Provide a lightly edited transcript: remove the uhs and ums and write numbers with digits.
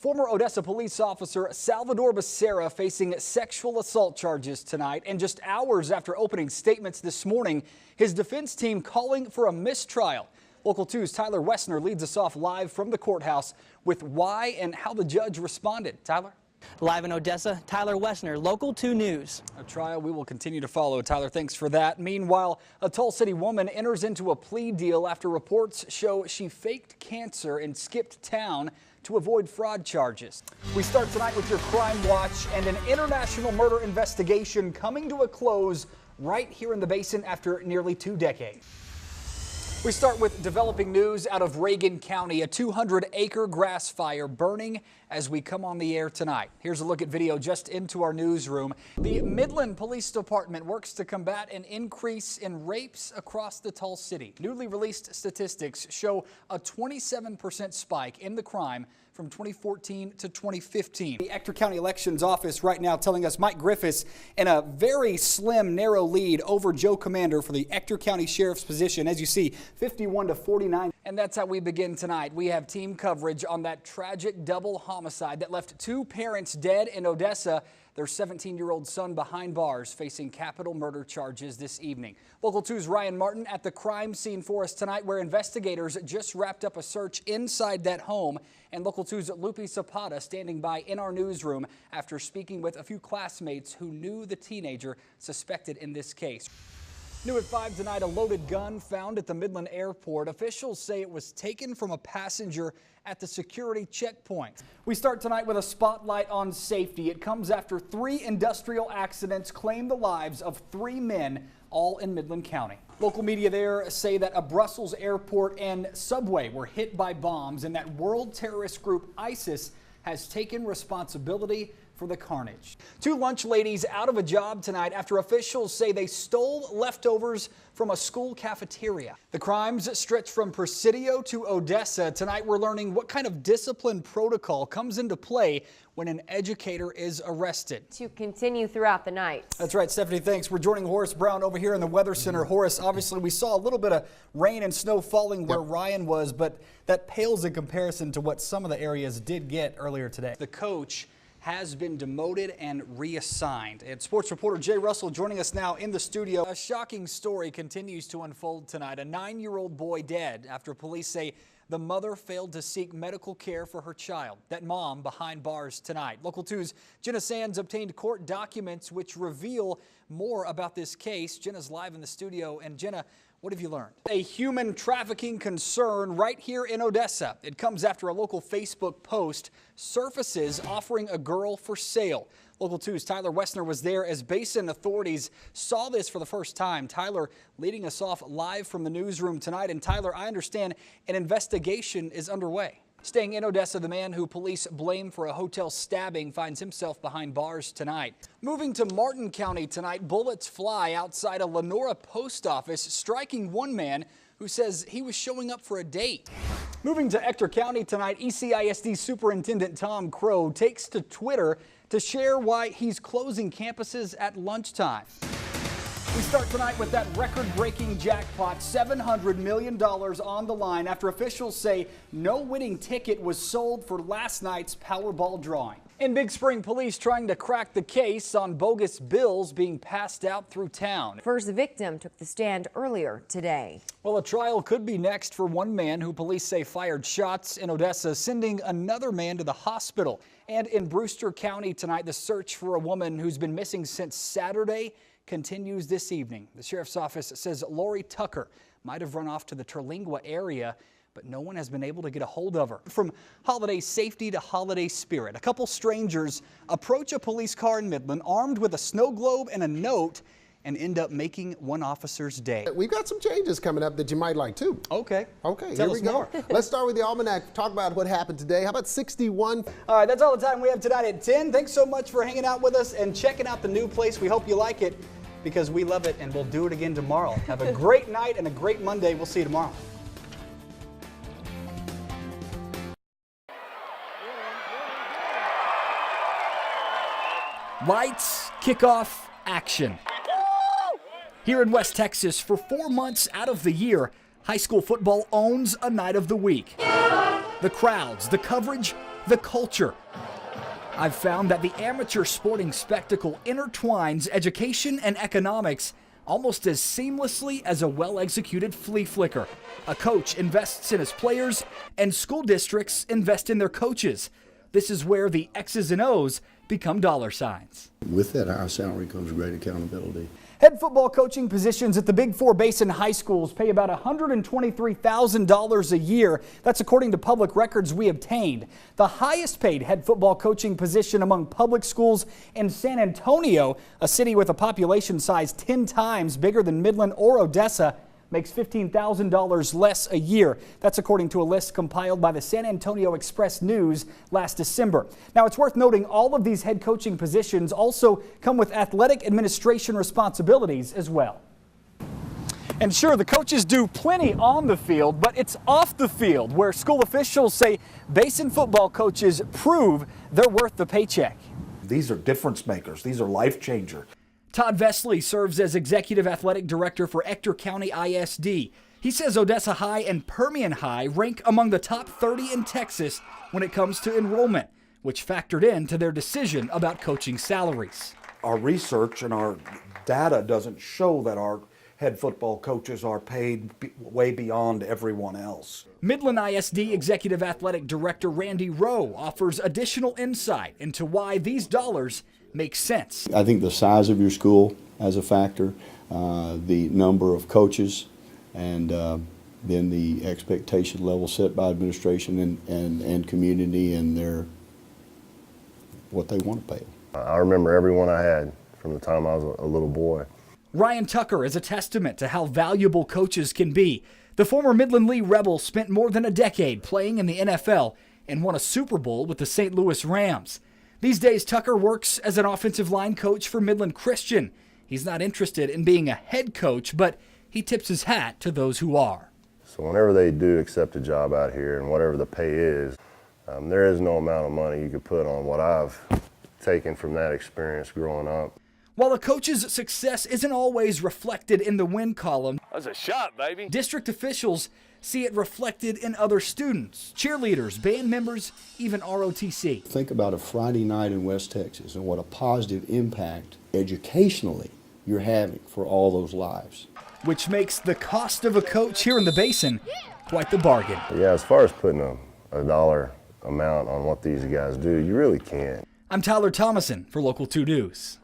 Former Odessa police officer Salvador Becerra facing sexual assault charges tonight, and just hours after opening statements this morning, his defense team calling for a mistrial. Local 2's Tyler Wessner leads us off live from the courthouse with why and how the judge responded. Tyler? Live in Odessa, Tyler Wessner, Local 2 News. A trial we will continue to follow. Tyler, thanks for that. Meanwhile, a Tulsa City woman enters into a plea deal after reports show she faked cancer and skipped town to avoid fraud charges. We start tonight with your crime watch and an international murder investigation coming to a close right here in the basin after nearly 2 decades. We start with developing news out of Reagan County, a 200-acre grass fire burning as we come on the air tonight. Here's a look at video just into our newsroom. The Midland Police Department works to combat an increase in rapes across the Tulsa City. Newly released statistics show a 27% spike in the crime from 2014 to 2015. The Ector County Elections Office right now telling us Mike Griffiths in a very slim, narrow lead over Joe Commander for the Ector County Sheriff's position. As you see, 51-49. And that's how we begin tonight. We have team coverage on that tragic double homicide that left 2 parents dead in Odessa. Their 17-year-old son behind bars facing capital murder charges this evening. Local 2's Ryan Martin at the crime scene for us tonight, where investigators just wrapped up a search inside that home. And Local 2's Lupe Zapata standing by in our newsroom after speaking with a few classmates who knew the teenager suspected in this case. New at 5 tonight, a loaded gun found at the Midland airport. Officials say it was taken from a passenger at the security checkpoint. We start tonight with a spotlight on safety. It comes after 3 industrial accidents claimed the lives of 3 men, all in Midland County. Local media there say that a Brussels airport and subway were hit by bombs and that world terrorist group ISIS has taken responsibility for the carnage. 2 lunch ladies out of a job tonight after officials say they stole leftovers from a school cafeteria. The crimes stretch from Presidio to Odessa. Tonight we're learning what kind of discipline protocol comes into play when an educator is arrested. To continue throughout the night. That's right, Stephanie, thanks. We're joining Horace Brown over here in the Weather Center. Horace, obviously we saw a little bit of rain and snow falling where Ryan was, but that pales in comparison to what some of the areas did get earlier today. The coach has been demoted and reassigned. And sports reporter Jay Russell joining us now in the studio. A shocking story continues to unfold tonight. A 9-year-old boy dead after police say the mother failed to seek medical care for her child. That mom behind bars tonight. Local 2's Jenna Sands obtained court documents which reveal more about this case. Jenna's live in the studio. And Jenna, what have you learned? A human trafficking concern right here in Odessa. It comes after a local Facebook post surfaces offering a girl for sale. Local 2's Tyler Wessner was there as basin authorities saw this for the first time. Tyler leading us off live from the newsroom tonight. And Tyler, I understand an investigation is underway. Staying in Odessa, the man who police blame for a hotel stabbing finds himself behind bars tonight. Moving to Martin County tonight, bullets fly outside a Lenora post office, striking one man who says he was showing up for a date. Moving to Ector County tonight, ECISD Superintendent Tom Crow takes to Twitter to share why he's closing campuses at lunchtime. We start tonight with that record-breaking jackpot, $700 million on the line after officials say no winning ticket was sold for last night's Powerball drawing. In Big Spring, police trying to crack the case on bogus bills being passed out through town. First victim took the stand earlier today. Well, a trial could be next for one man who police say fired shots in Odessa, sending another man to the hospital. And in Brewster County tonight, the search for a woman who's been missing since Saturday continues this evening. The sheriff's office says Lori Tucker might have run off to the Terlingua area, but no one has been able to get a hold of her. From holiday safety to holiday spirit, a couple strangers approach a police car in Midland armed with a snow globe and a note and end up making one officer's day. We've got some changes coming up that you might like too. Okay, here we go. Let's start with the almanac. Talk about what happened today. How about 61? All right, that's all the time we have tonight at 10. Thanks so much for hanging out with us and checking out the new place. We hope you like it because we love it, and we'll do it again tomorrow. Have a great night and a great Monday. We'll see you tomorrow. Lights, kickoff, action. Here in West Texas, for 4 months out of the year, high school football owns a night of the week. the crowds, the coverage, the culture. I've found that the amateur sporting spectacle intertwines education and economics almost as seamlessly as a well-executed flea flicker. A coach invests in his players, and school districts invest in their coaches. This is where the X's and O's become dollar signs. With that higher salary comes great accountability. Head football coaching positions at the Big Four Basin high schools pay about $123,000 a year. That's according to public records we obtained. The highest paid head football coaching position among public schools in San Antonio, a city with a population size 10 times bigger than Midland or Odessa, makes $15,000 less a year. That's according to a list compiled by the San Antonio Express News last December. Now, it's worth noting all of these head coaching positions also come with athletic administration responsibilities as well. And sure, the coaches do plenty on the field, but it's off the field where school officials say Basin football coaches prove they're worth the paycheck. These are difference makers. These are life changers. Todd Vesley serves as Executive Athletic Director for Ector County ISD. He says Odessa High and Permian High rank among the top 30 in Texas when it comes to enrollment, which factored into their decision about coaching salaries. Our research and our data doesn't show that our head football coaches are paid way beyond everyone else. Midland ISD Executive Athletic Director Randy Rowe offers additional insight into why these dollars make sense. I think the size of your school has a factor, the number of coaches, and then the expectation level set by administration and community and what they want to pay. I remember everyone I had from the time I was a little boy. Ryan Tucker is a testament to how valuable coaches can be. The former Midland Lee Rebel spent more than a decade playing in the NFL and won a Super Bowl with the St. Louis Rams. These days, Tucker works as an offensive line coach for Midland Christian. He's not interested in being a head coach, but he tips his hat to those who are. So whenever they do accept a job out here and whatever the pay is, there is no amount of money you could put on what I've taken from that experience growing up. While a coach's success isn't always reflected in the win column, that's a shot, baby. District officials see it reflected in other students, cheerleaders, band members, even ROTC. Think about a Friday night in West Texas and what a positive impact educationally you're having for all those lives. Which makes the cost of a coach here in the Basin quite the bargain. Yeah, as far as putting a dollar amount on what these guys do, you really can't. I'm Tyler Thomason for Local 2 News.